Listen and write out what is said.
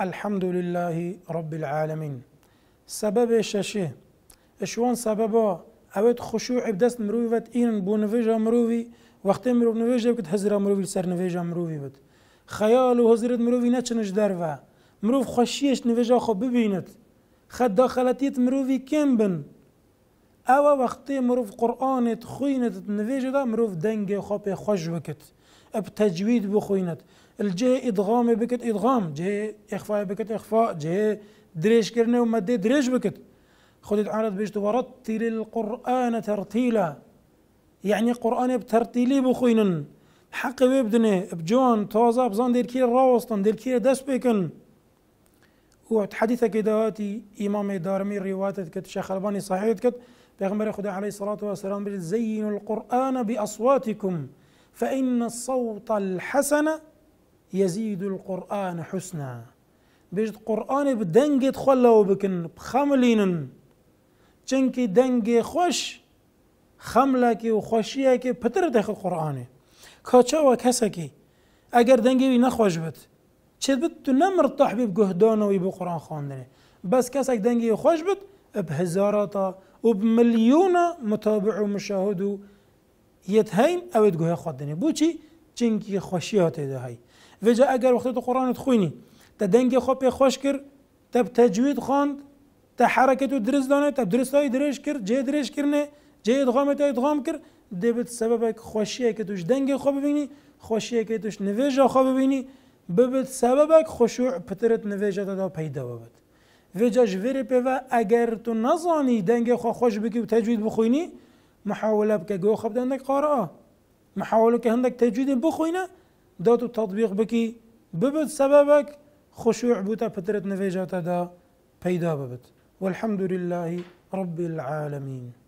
الحمد لله رب العالمين. سبب ششه اشوان سببا اوید خشوع بدست مروی وقت این بو نویجا مروی وقتی مرو نویجا بکت هزرا مروی سر نویجا مروی بد خیال و هزرت مروی نچنش دروا مروف خشیش نویجا خو ببیند خد داخلتیت مروی کم بن او وقتی مروف قرآنت خوینت نویجا دا مروف دنگ خو پی خوش بکت اب تجوید بخویند الجه ادغام بكت ادغام، جه اخفاء بكت اخفاء، جه دريش كرنه ومده دريش بكت. خذت عرض بيشت ورتل القرآن ترتيلا، يعني قرآن بترتيلي بخوينن حق بيبدنه بجون توازا بزان دير كير راوستن دير كير دس بكن. وحديثك دواتي امام دارمي روايات كت شيخ الباني صحيح كت پیغمبر خدا عليه الصلاة والسلام بيقول زينوا القرآن بأصواتكم فإن الصوت الحسن يزيد القرآن حسنا. بيجد قرآن بدنگ تخلو بكن بخملينن چنكي دنگ خوش خملكي وخوشيكي پتر داخل قرآن كاچا وكسكي اگر دنگي نخوش بت چه بت تو نمرتاح بي بجهدانه ويبو قرآن خواندنه بس كسك دنگي خوش بت بهزاراتا وبمليونه متابع ومشاهد يتهين او تجوه خواندنه بوچي چنكي خوشيات ده هي وجا اگر وقت قرآن تخويني تدنگ خوب خوش کر تب تجوید خواند تا حرکت و درست دانه تب درست های درش کر جه درش کرنه جه ادغام تا ادغام کر دبت سبب خوشیه که توش دنگ خوب ببینی خوشیه که توش نویجا خوب ببینی ببت سبب خشوع پترت نویجا تا پیدا ببت وجا جویر پیوا اگر تو نزانی دنگ خو خوش بکی و تجوید بخوینی محاوله بکه گو خوب دندک قارئه محاوله که هندک تجوید بخوینه داتو تطبیق بکی ببت سببك خشوع بوتا فترة نفيجاتا دا پیدا ببت والحمد لله رب العالمين.